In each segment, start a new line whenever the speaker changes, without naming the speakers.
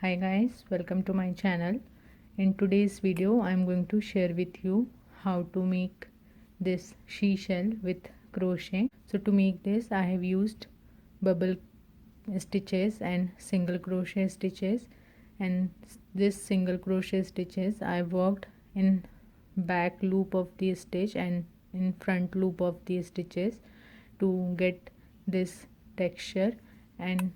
Hi guys, welcome to my channel. In today's video I am going to share with you how to make this seashell with crochet. So to make this I have used bubble stitches and single crochet stitches, and this single crochet stitches I worked in back loop of the stitch and in front loop of the stitches to get this texture, and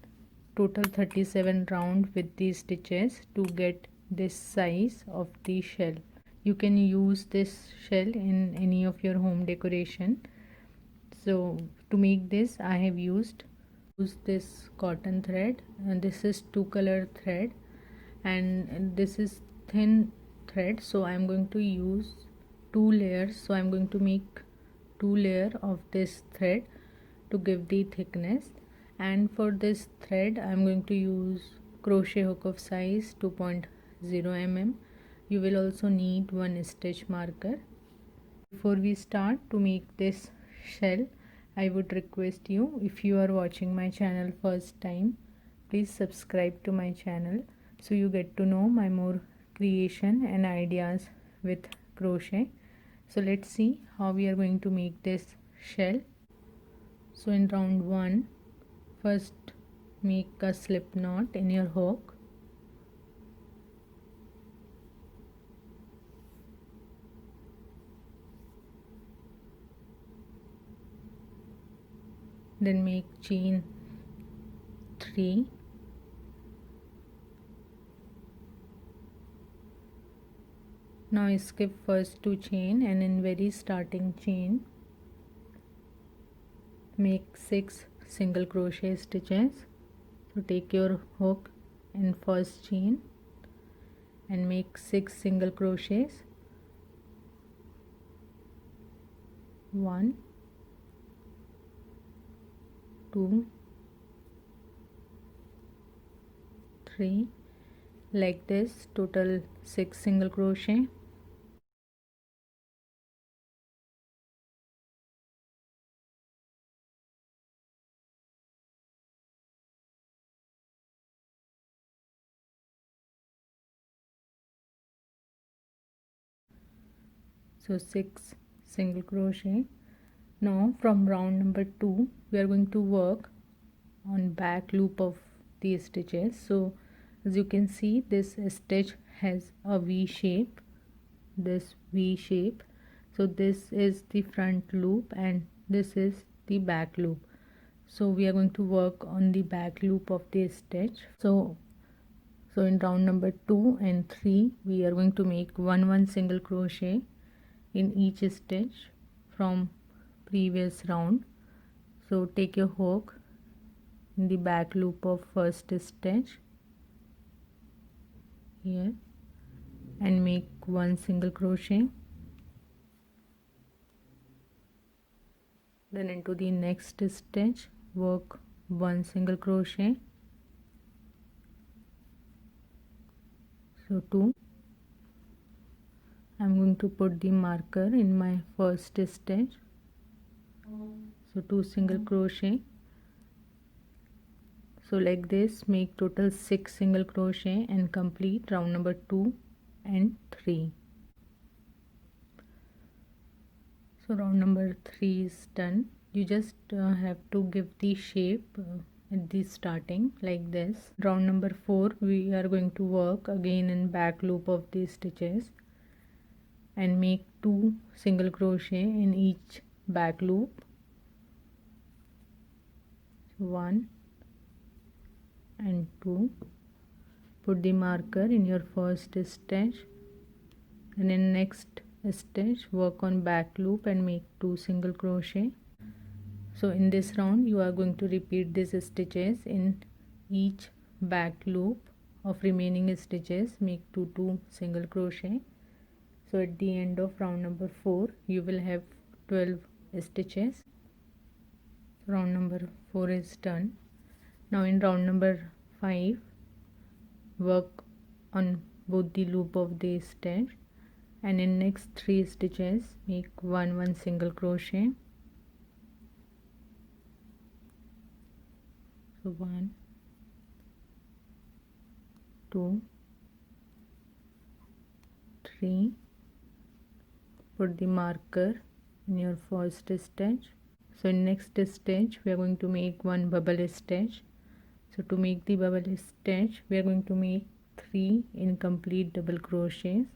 total 37 round with these stitches to get this size of the shell. You can use this shell in any of your home decoration. So to make this I have used this cotton thread, and this is two color thread, and this is thin thread, so I am going to use two layers. So I am going to make two layer of this thread to give the thickness, and for this thread I am going to use crochet hook of size 2.0 mm. You will also need one stitch marker. Before we start to make this shell, I would request you, if you are watching my channel first time, please subscribe to my channel so you get to know my more creation and ideas with crochet. So let's see how we are going to make this shell. So in round 1, first make a slip knot in your hook. Then make chain 3. Now skip first 2 chain, and in very starting chain make 6 single crochet stitches. So take your hook in first chain and make 6 single crochets. 1, 2, 3, like this, total 6 single crochet. So 6 single crochet. Now from round number 2 we are going to work on back loop of these stitches. So as you can see, this stitch has a V shape, this V shape. So this is the front loop and this is the back loop. So we are going to work on the back loop of the stitch. So in round number 2 and 3 we are going to make one single crochet in each stitch from previous round. So take your hook in the back loop of first stitch here and make one single crochet. Then into the next stitch work one single crochet. So 2. I'm going to put the marker in my first stitch. So 2 single crochet. So like this, make total 6 single crochet and complete round number 2 and 3. So round number 3 is done. You just have to give the shape at the starting like this. Round number 4 we are going to work again in back loop of these stitches and make 2 single crochet in each back loop. 1 and 2. Put the marker in your first stitch, and in next stitch work on back loop and make 2 single crochet. So in this round you are going to repeat these stitches in each back loop of remaining stitches. Make 2 single crochet. So at the end of round number 4 you will have 12 stitches. Round number 4 is done. Now in round number 5 work on both the loop of the stitch, and in next 3 stitches make one single crochet. So 1, 2, 3. Put the marker in your first stitch. So in next stitch we are going to make one bubble stitch. So to make the bubble stitch we are going to make 3 incomplete double crochets.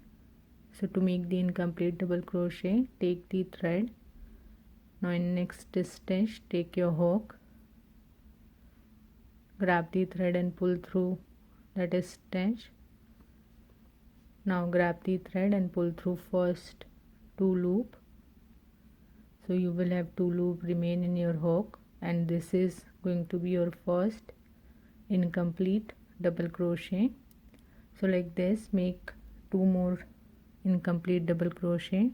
So to make the incomplete double crochet, take the thread. Now in next stitch take your hook, grab the thread and pull through that stitch. Now grab the thread and pull through first 2 loop. So you will have 2 loop remain in your hook, and this is going to be your first incomplete double crochet. So like this, make 2 more incomplete double crochet.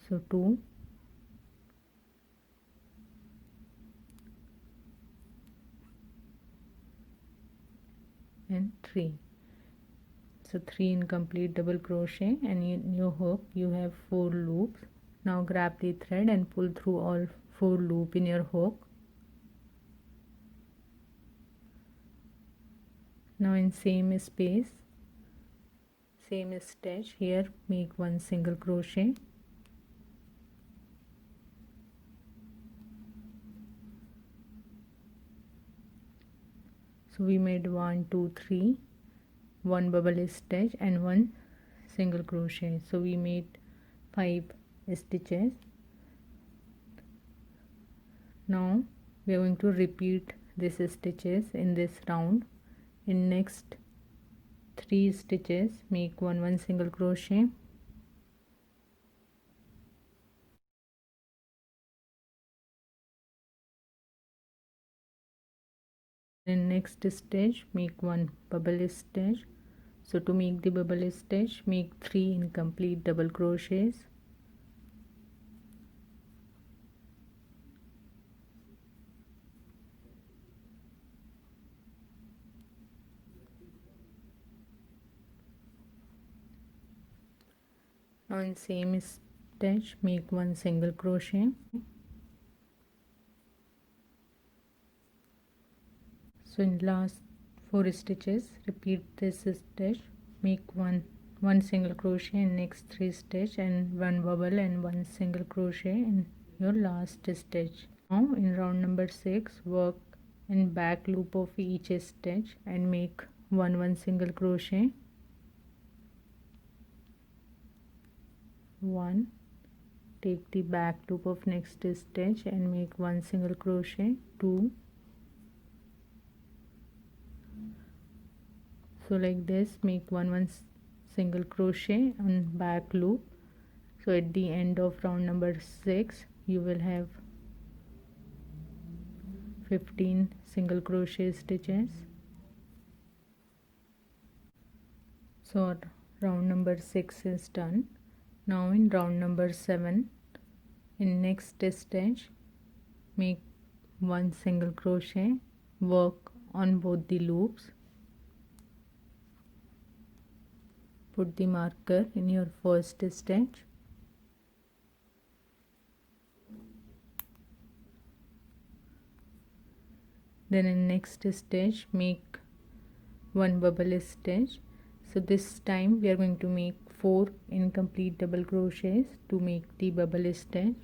So 2, and 3. So 3 incomplete double crochet, and in your hook you have 4 loops. Now grab the thread and pull through all 4 loop in your hook. Now in same space, same stitch here, make 1 single crochet. So we made 1, 2, 3, 1 bubble stitch and 1 single crochet. So we made 5 stitches. Now we are going to repeat these stitches in this round. In next 3 stitches make 1 single crochet. In next stitch make 1 bubble stitch. So to make the bubble stitch, make 3 incomplete double crochets. Now in same stitch make 1 single crochet. So in last 4 stitches repeat this stitch, make 1 single crochet in next 3 stitch and 1 bubble and 1 single crochet in your last stitch. Now in round number 6 work in back loop of each stitch and make 1 single crochet. 1, take the back loop of next stitch and make 1 single crochet. 2, so like this make 1 single crochet on back loop. So at the end of round number 6 you will have 15 single crochet stitches. So round number 6 is done. Now in round number 7, in next stitch make 1 single crochet, work on both the loops, put the marker in your first stitch. Then in next stitch make 1 bubble stitch. So this time we are going to make 4 incomplete double crochets to make the bubble stitch.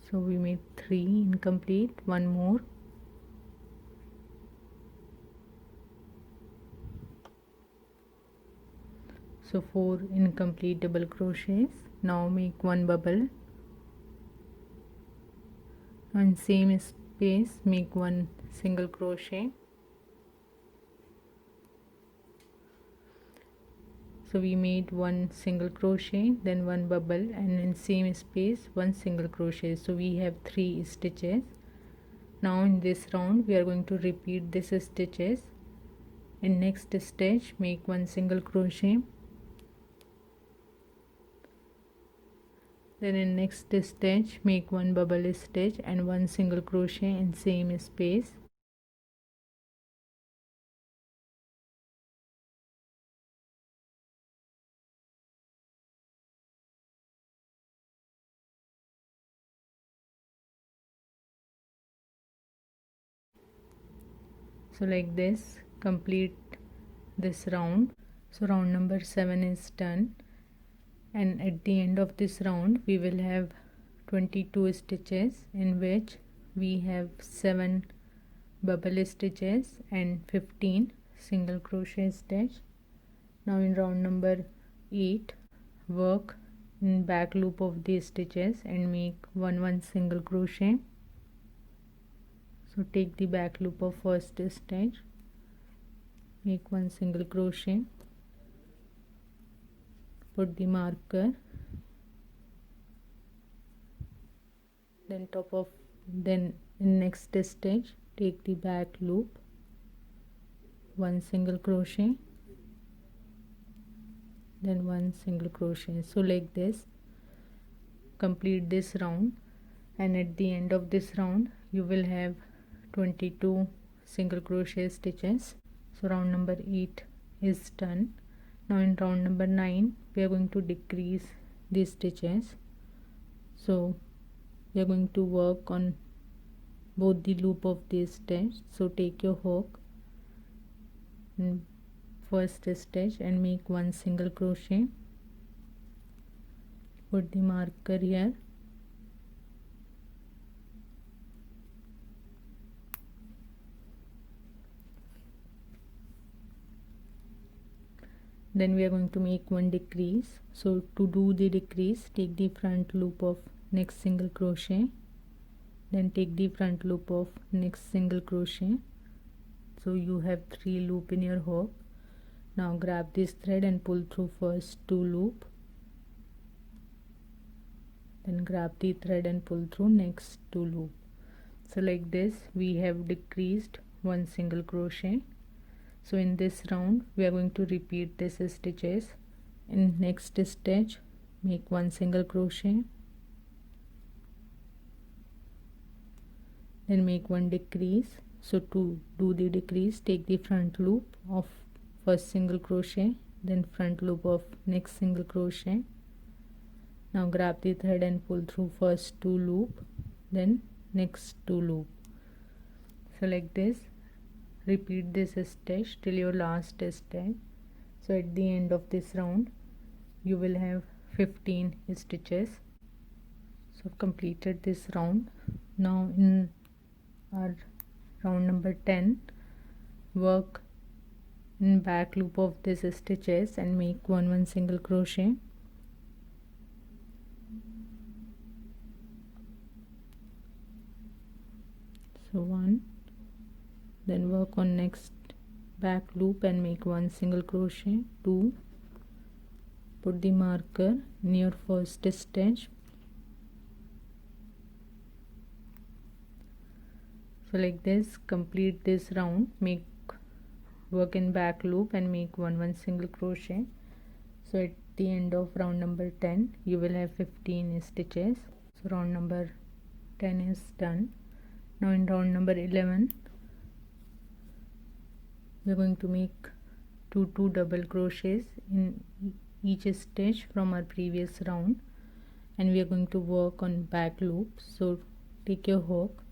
So we made 3 incomplete, 1 more. So 4 incomplete double crochets. Now make 1 bubble and same space make 1 single crochet. So we made 1 single crochet, then 1 bubble, and in same space 1 single crochet. So we have 3 stitches. Now in this round we are going to repeat these stitches. In next stitch make 1 single crochet, Then in next stitch make one bubble stitch and one single crochet in same space. So like this complete this round. So round number 7 is done, and at the end of this round we will have 22 stitches in which we have 7 bubble stitches and 15 single crochet stitch. Now in round number 8 work in back loop of these stitches and make one single crochet. So take the back loop of first stitch, make one single crochet, put the marker, then in next stitch take the back loop, one single crochet, then one single crochet. So like this complete this round, and at the end of this round you will have 22 single crochet stitches. So round number 8 is done. Now in round number 9 we are going to decrease these stitches. So we are going to work on both the loop of this stitch. So take your hook in first stitch and make one single crochet, put the marker here, then we are going to make one decrease. So to do the decrease take the front loop of next single crochet, then take the front loop of next single crochet. So you have 3 loop in your hook. Now grab this thread and pull through first 2 loop, then grab the thread and pull through next 2 loop. So like this we have decreased one single crochet. So in this round we are going to repeat these stitches. In next stitch make one single crochet, then make one decrease. So to do the decrease take the front loop of first single crochet, then front loop of next single crochet. Now grab the thread and pull through first 2 loop, then next 2 loop. So like this repeat this stitch till your last stitch. So at the end of this round you will have 15 stitches. So completed this round. Now in our round number 10 work in back loop of these stitches and make one single crochet. So 1, then work on next back loop and make one single crochet. 2, put the marker in your first stitch. So like this complete this round, make work in back loop and make one single crochet. So at the end of round number 10 you will have 15 stitches. So round number 10 is done. Now in round number 11 we are going to make 2 double crochets in each stitch from our previous round, and we are going to work on back loop. So take your hook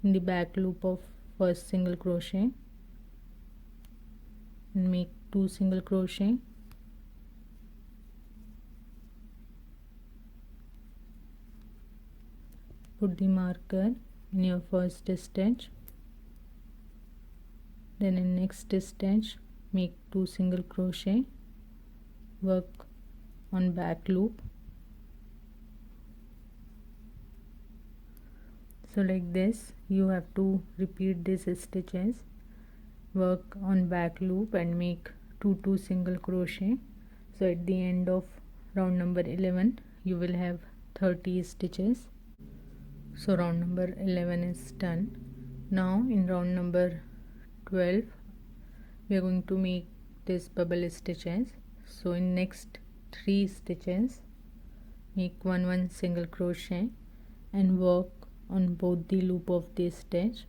in the back loop of first single crochet and make 2 single crochet, put the marker in your first stitch, then in next stitch make 2 single crochet, work on back loop. So like this you have to repeat these stitches, work on back loop and make 2 single crochet. So at the end of round number 11 you will have 30 stitches. So round number 11 is done. Now in round number 12 we are going to make this bubble stitches. So in next 3 stitches make one single crochet and work on both the loop of the stitch.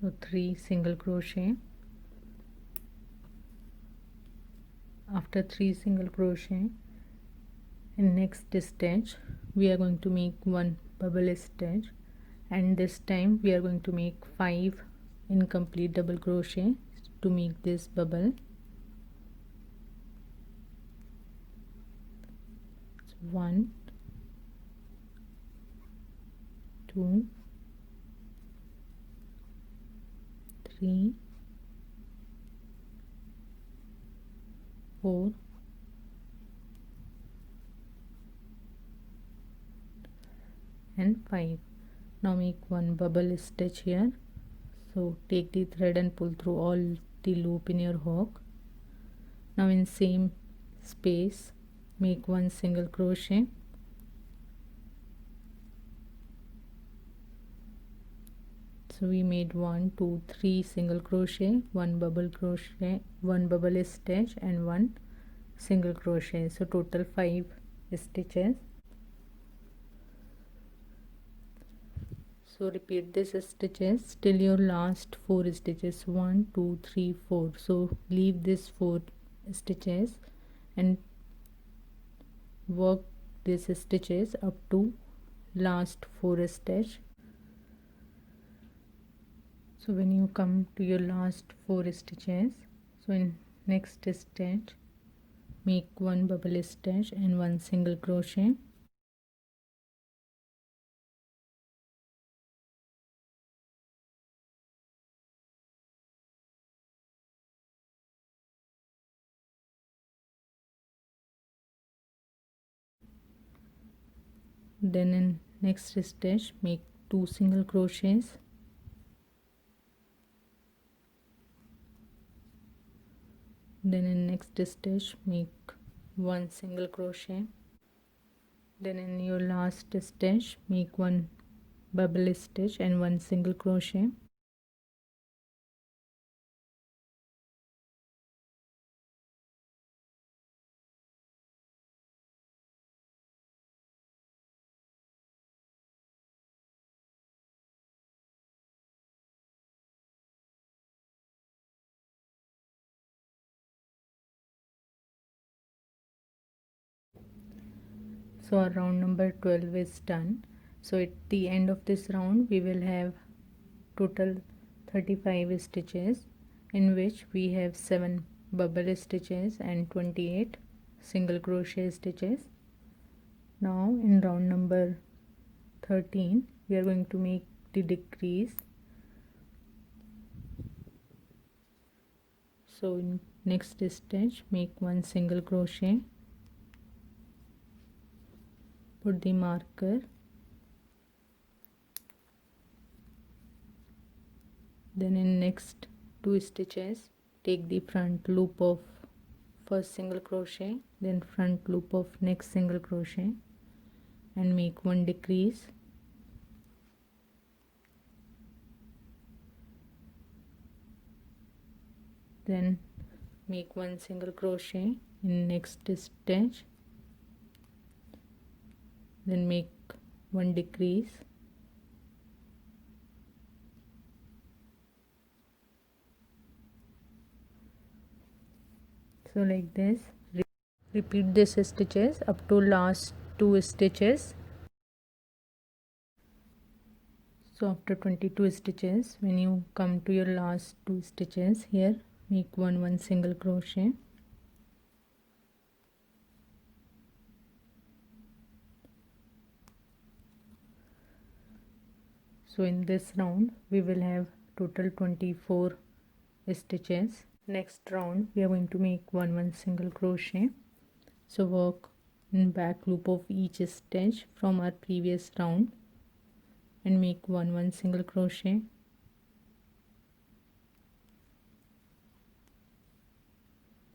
So 3 single crochet. After 3 single crochet, in next stitch we are going to make one bubble stitch, and this time we are going to make 5 incomplete double crochet to make this bubble. So 1, 2, 3, 4, and 5. Now make one bubble stitch here. So take the thread and pull through all the loop in your hook. Now in same space make one single crochet, so we made 1, 2, 3 single crochet, one bubble crochet, one bubble stitch, and one single crochet, so total 5 stitches. So repeat these stitches till your last 4 stitches, 1, 2, 3, 4. So leave these 4 stitches and work these stitches up to last 4 stitch. So when you come to your last 4 stitches, so in next stitch make one bubble stitch and one single crochet. Then in next stitch make 2 single crochets. Then in next stitch make one single crochet. Then in your last stitch make one bubble stitch and one single crochet. So our round number 12 is done. So at the end of this round we will have total 35 stitches, in which we have 7 bubble stitches and 28 single crochet stitches. Now in round number 13 we are going to make the decrease. So in next stitch make one single crochet, put the marker, then in next 2 stitches take the front loop of first single crochet, then front loop of next single crochet and make one decrease. Then make one single crochet in next stitch, then make one decrease. So like this, repeat these stitches up to last 2 stitches. So after 22 stitches, when you come to your last 2 stitches, here make one single crochet, so in this round we will have total 24 stitches. Next round we are going to make one single crochet, so work in back loop of each stitch from our previous round and make one single crochet.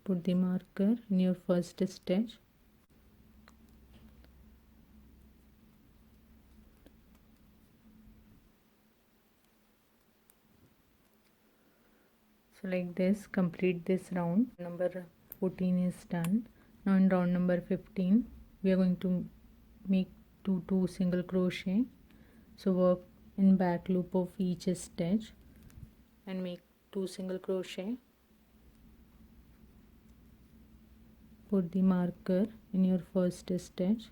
put the marker in your first stitch. So like this, complete this round. Number 14 is done. Now in round number 15 we are going to make two single crochet. So work in back loop of each stitch and make 2 single crochet. Put the marker in your first stitch.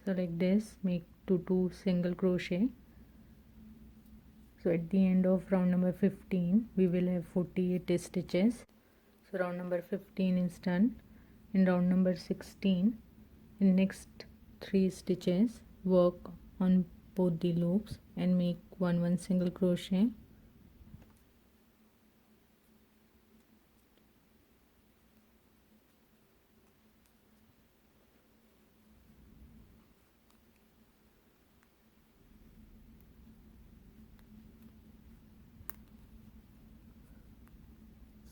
So like this, make two single crochet. So at the end of round number 15 we will have 48 stitches. So round number 15 is done. In round number 16, in next 3 stitches work on both the loops and make one single crochet.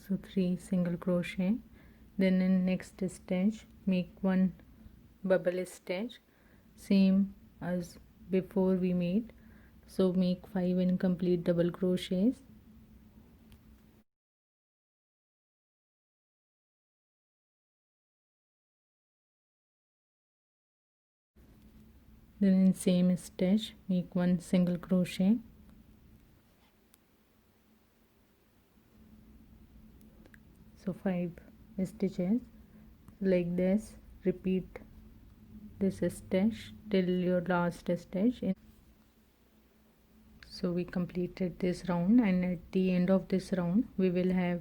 So 3 single crochet. Then in next stitch make 1 bubble stitch, same as before we made. So make 5 incomplete double crochets. Then in same stitch make 1 single crochet. So 5 stitches. Like this, repeat this stitch till your last stitch. So we completed this round, and at the end of this round we will have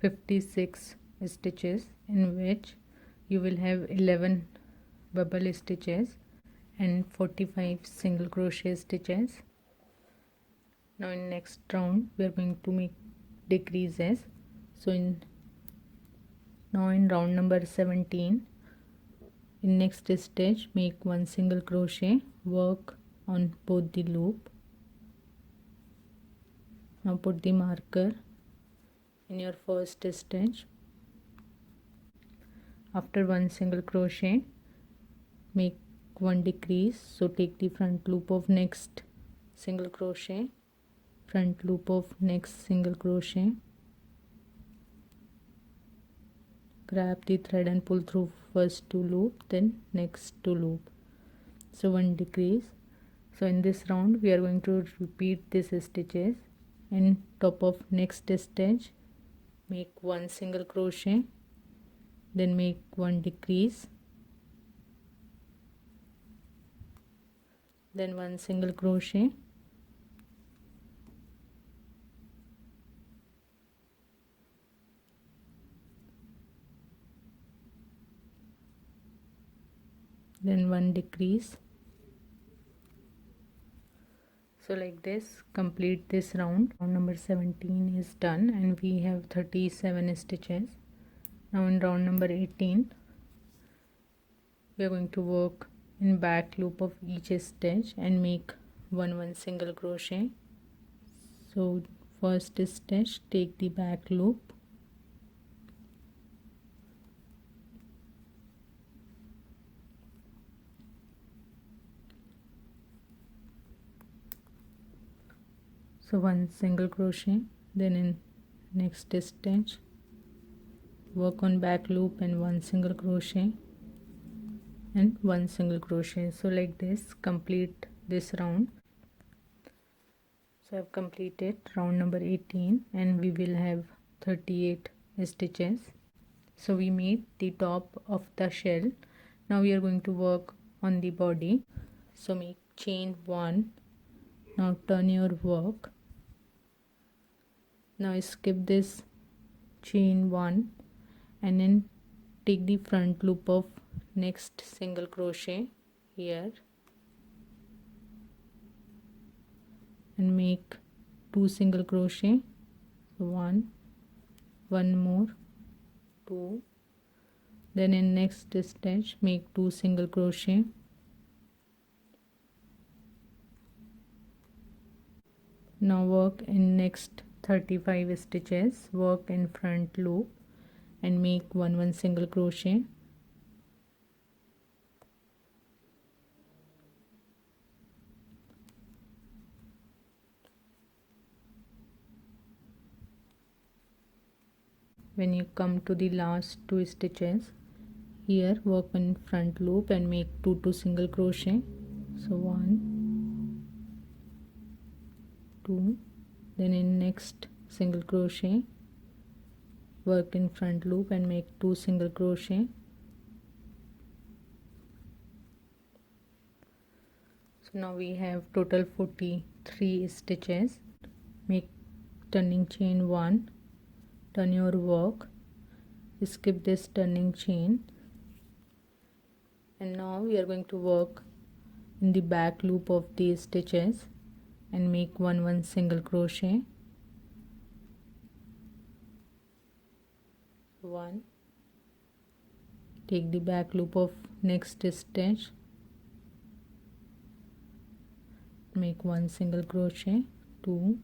56 stitches, in which you will have 11 bubble stitches and 45 single crochet stitches. Now in next round we are going to make decreases. So in round number 17, in next stitch make 1 single crochet, work on both the loop. Now put the marker in your first stitch. After 1 single crochet make 1 decrease. So take the front loop of next single crochet, front loop of next single crochet, grab the thread and pull through first 2 loop, then next 2 loop. So 1 decrease. So in this round we are going to repeat these stitches, and top of next stitch make 1 single crochet, then make 1 decrease, then 1 single crochet, then 1 decrease. So like this, complete this round. Round number 17 is done, and we have 37 stitches. Now in round number 18 we are going to work in back loop of each stitch and make 1 single crochet. So first stitch, take the back loop, so 1 single crochet, then in next stitch work on back loop and 1 single crochet and 1 single crochet. So like this, complete this round. So I've completed round number 18, and we will have 38 stitches. So we made the top of the shell. Now we are going to work on the body. So make chain 1. Now turn your work. Now skip this chain 1 and then take the front loop of next single crochet here and make 2 single crochet. So 1 one more, 2. Then in next stitch make 2 single crochet, now work in next 35 stitches, work in front loop and make 1 single crochet, when you come to the last 2 stitches, here work in front loop and make 2 single crochet, so 1, 2, then in next single crochet work in front loop and make 2 single crochet, so now we have total 43 stitches. Make turning chain 1, turn your work, skip this turning chain, and now we are going to work in the back loop of these stitches and make 1 single crochet, 1, take the back loop of next stitch, make 1 single crochet, 2,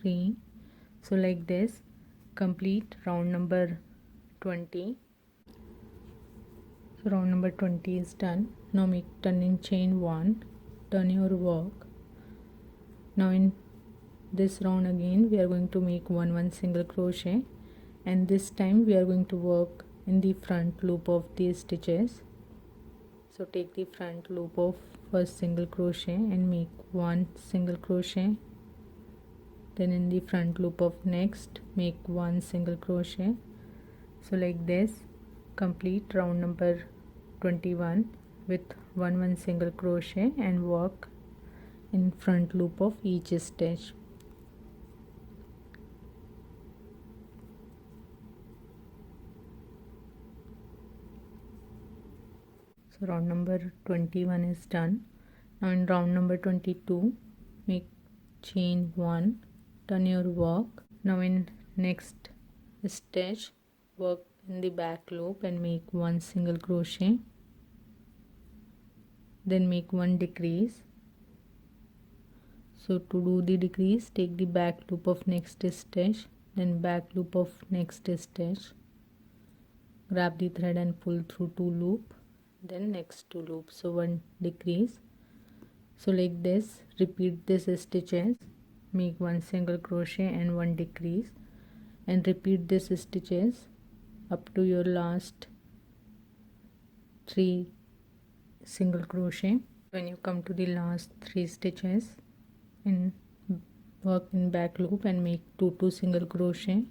3. So like this complete round number 20. So round number 20 is done. Now make turning chain 1, turn your work. Now in this round again we are going to make 1 single crochet, and this time we are going to work in the front loop of these stitches. So take the front loop of first single crochet and make 1 single crochet, then in the front loop of next make 1 single crochet. So like this complete round number 21 with 1 single crochet and work in front loop of each stitch. So round number 21 is done. Now in round number 22 make chain 1, turn your work. Now in next stitch work in the back loop and make 1 single crochet, then make 1 decrease. So to do the decrease, take the back loop of next stitch, then back loop of next stitch, grab the thread and pull through 2 loop, then next 2 loops, so 1 decrease. So like this repeat this stitches, make 1 single crochet and 1 decrease, and repeat this stitches up to your last 3 single crochet. When you come to the last 3 stitches, in work in back loop and make 2 single crochet,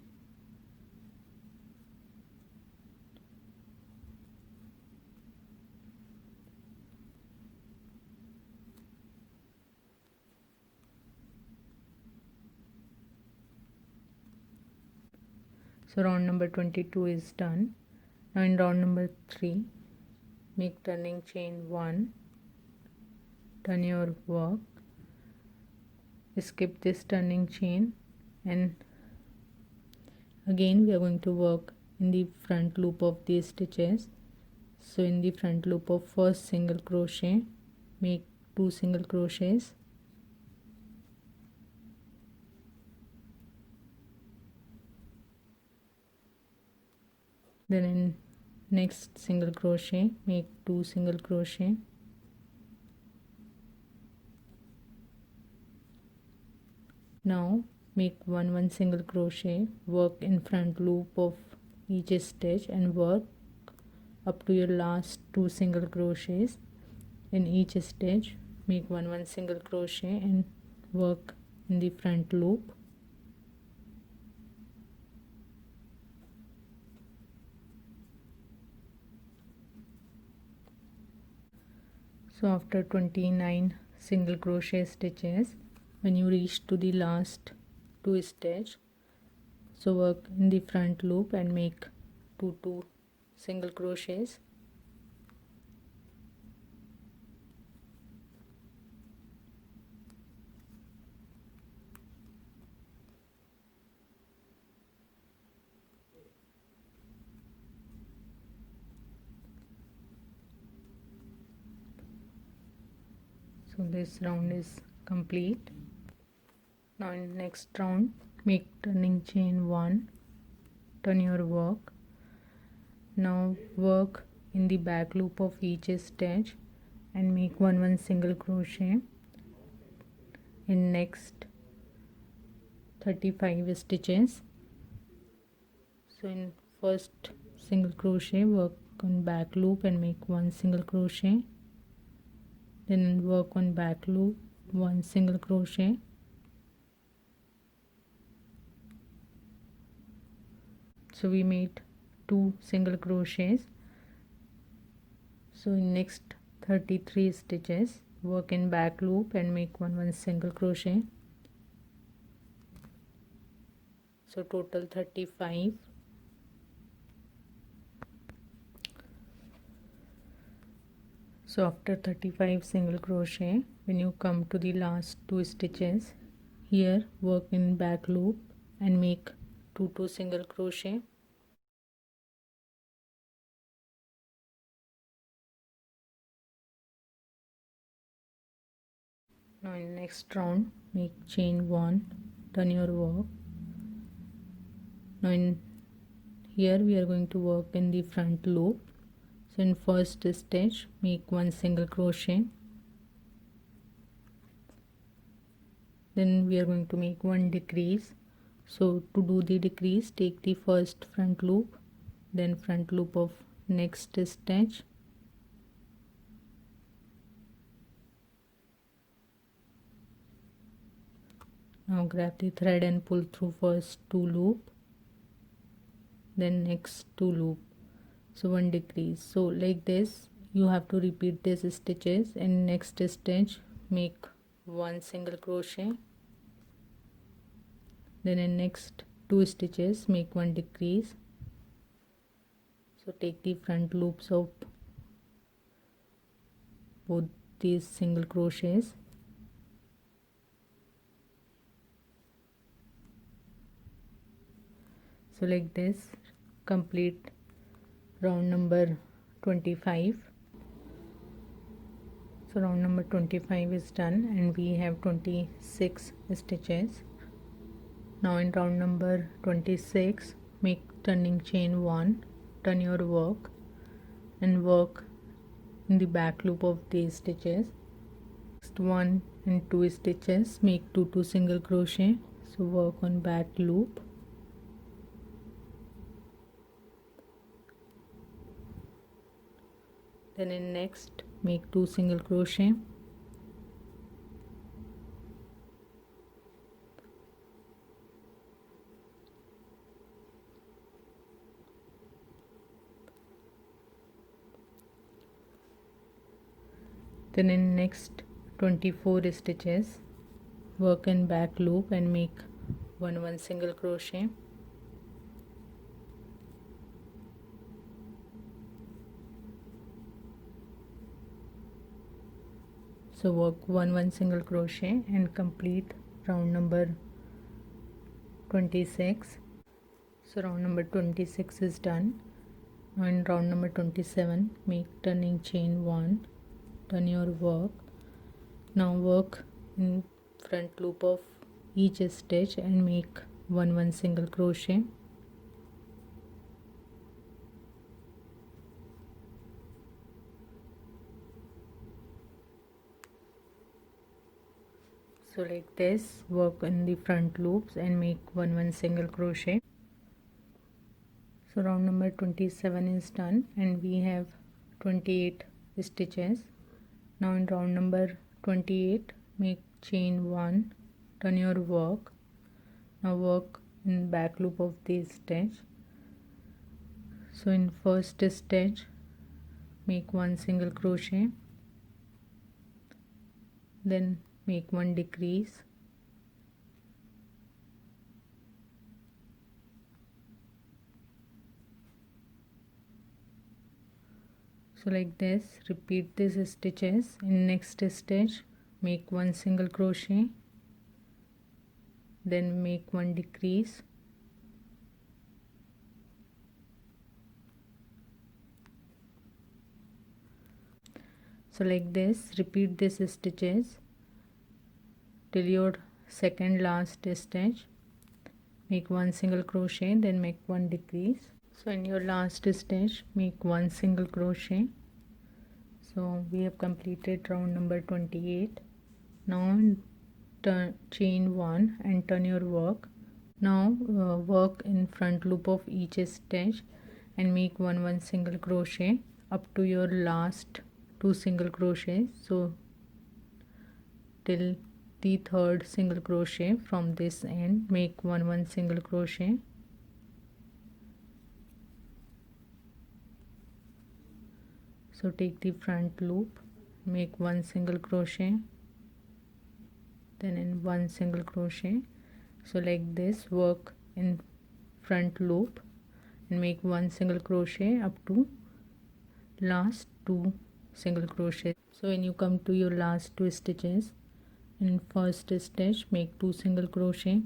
so round number 22 is done. Now in round number 3 make turning chain 1, turn your work, skip this turning chain, and again we are going to work in the front loop of these stitches. So in the front loop of first single crochet make 2 single crochets, then in next single crochet make 2 single crochet, now make 1 single crochet, work in front loop of each stitch and work up to your last 2 single crochets. In each stitch make 1 single crochet and work in the front loop. So after 29 single crochet stitches, when you reach to the last 2 stitch, so work in the front loop and make 2 single crochets, So this round is complete. Now in next round, make turning chain 1, turn your work. Now work in the back loop of each stitch and make 1 single crochet in next 35 stitches. So in first single crochet, work on back loop and make 1 single crochet, then work on back loop, 1 single crochet, so we made 2 single crochets. So in next 33 stitches, work in back loop and make 1 single crochet, so total 35. So after 35 single crochet, when you come to the last 2 stitches, here work in back loop and make 2 single crochet. Now in next round, make chain 1, turn your work. Now in here we are going to work in the front loop. So in first stitch, make 1 single crochet, then we are going to make 1 decrease. So to do the decrease, take the first front loop, then front loop of next stitch, now grab the thread and pull through first 2 loop, then next 2 loop, so 1 decrease. So like this you have to repeat these stitches. In next stitch, make 1 single crochet, then in next 2 stitches make 1 decrease. So take the front loops of both these single crochets, so like this complete round number 25. So round number 25 is done and we have 26 stitches. Now in round number 26, make turning chain 1, turn your work and work in the back loop of these stitches. Next 1 and 2 stitches, make 2 single crochet, so work on back loop, then in next make 2 single crochet, then in next 24 stitches work in back loop and make 1 single crochet, so work 1 single crochet and complete round number 26. So round number 26 is done. Now in round number 27, make turning chain 1, turn your work. Now work in front loop of each stitch and make 1 single crochet, so like this work in the front loops and make 1 single crochet. So round number 27 is done and we have 28 stitches. Now in round number 28, make chain 1, turn your work. Now work in back loop of this stitch. So in first stitch, make 1 single crochet, then make 1 decrease, so like this repeat these stitches. In next stitch, make 1 single crochet, then make 1 decrease, So like this, repeat this stitches till your second last stitch. Make one single crochet, then make one decrease. So in your last stitch, make one single crochet. So we have completed round number 28. Now chain 1 and turn your work. Now work in front loop of each stitch and make one single crochet up to your last 2 single crochets. So till the third single crochet from this end, make one single crochet. So take the front loop, make one single crochet, then in one single crochet. So like this, work in front loop and make one single crochet up to last 2 single crochet. So when you come to your last 2 stitches, in first stitch make 2 single crochet,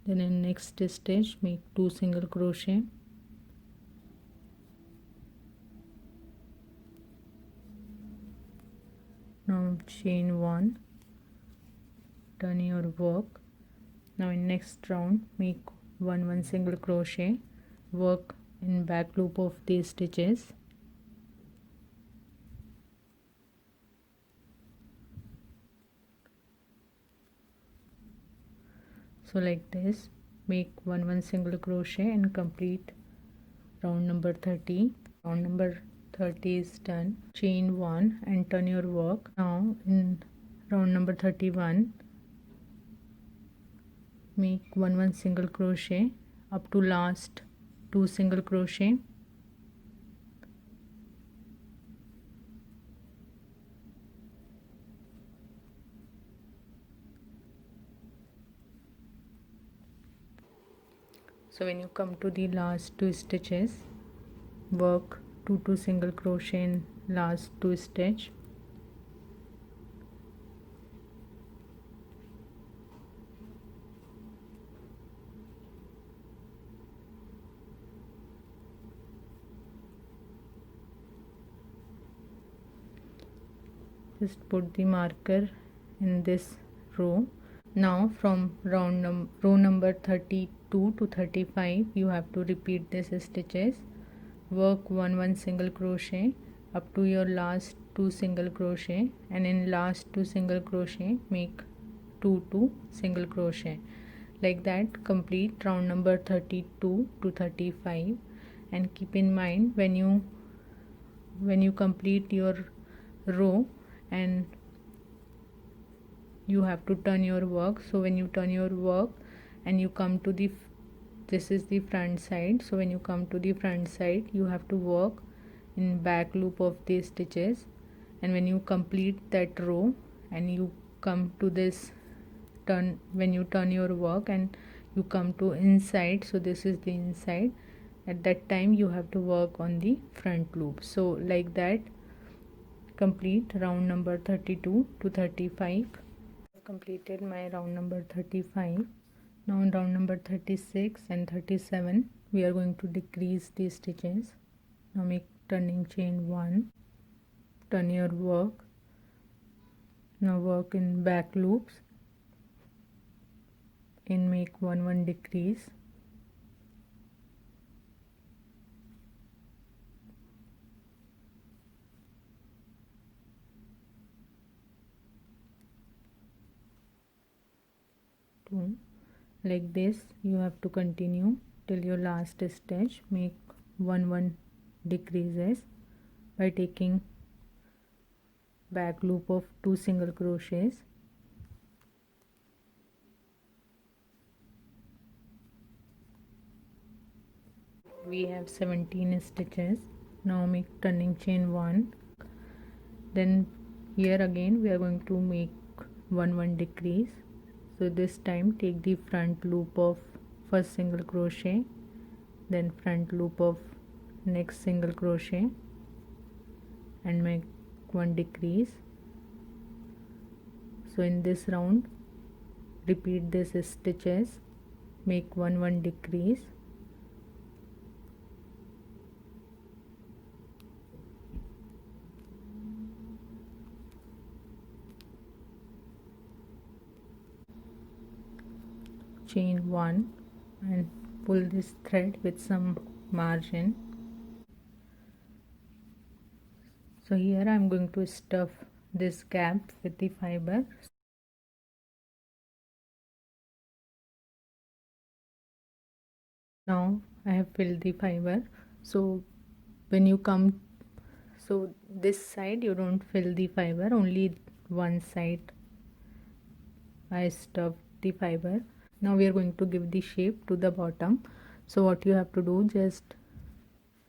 then in next stitch make 2 single crochet, now chain 1, turn your work. Now in next round make one single crochet, work in back loop of these stitches. So like this, make one single crochet and complete round number 30. Round number 30 is done. Chain 1 and turn your work. Now in round number 31, make one single crochet up to last 2 single crochet. So when you come to the last 2 stitches, work 2 single crochet in last 2 stitch. Just put the marker in this row. Now from row number 32 to 35, you have to repeat these stitches. Work one single crochet up to your last 2 single crochet, and in last 2 single crochet make 2 single crochet. Like that, complete round number 32 to 35. And keep in mind, when you complete your row, and you have to turn your work. So when you turn your work and you come to this is the front side, so when you come to the front side, you have to work in back loop of these stitches. And when you complete that row and you come to this turn, when you turn your work and you come to inside, so this is the inside, at that time you have to work on the front loop. So like that, complete round number 32 to 35. I've completed my round number 35. Now in round number 36 and 37, we are going to decrease these stitches. Now make turning chain 1, turn your work. Now work in back loops and make one decrease. Like this, you have to continue till your last stitch. Make one decreases by taking back loop of 2 single crochets. We have 17 stitches. Now make turning chain 1. Then here again we are going to make one decrease. So this time take the front loop of first single crochet, then front loop of next single crochet and make one decrease. So in this round, repeat these stitches, make one decrease, chain 1 and pull this thread with some margin. So here I am going to stuff this gap with the fiber. Now I have filled the fiber. So when you come, so this side you don't fill the fiber, only one side I stuffed the fiber. Now we are going to give the shape to the bottom. So what you have to do, just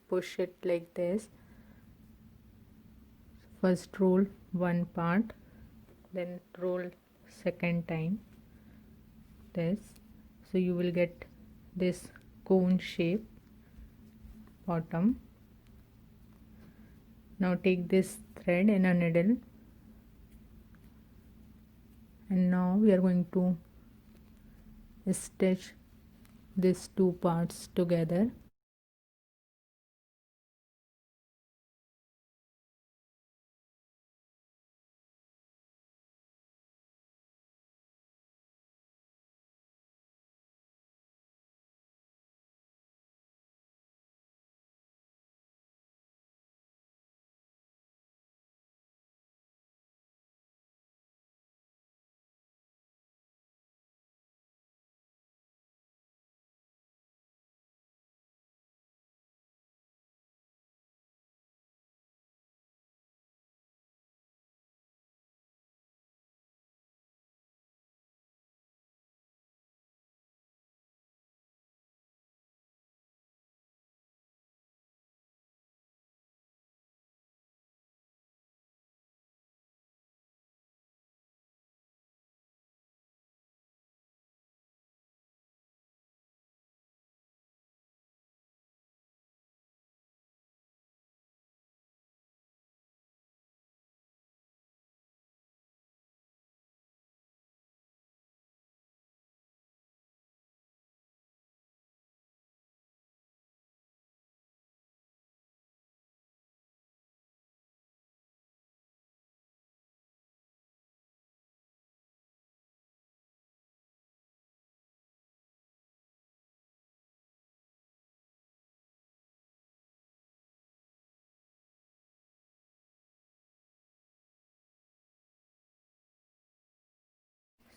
push it like this. First roll one part, then roll second time this, so you will get this cone shape bottom. Now take this thread and a needle, and now we are going to stitch these two parts together.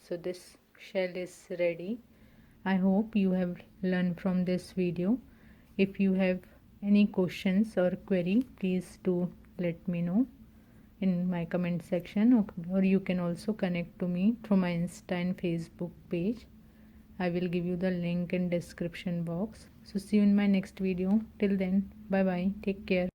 So this shell is ready. I hope you have learned from this video. If you have any questions or query, please do let me know in my comment section, or you can also connect to me through my Insta and Facebook page. I will give you the link in description box. So see you in my next video. Till then, bye bye, take care.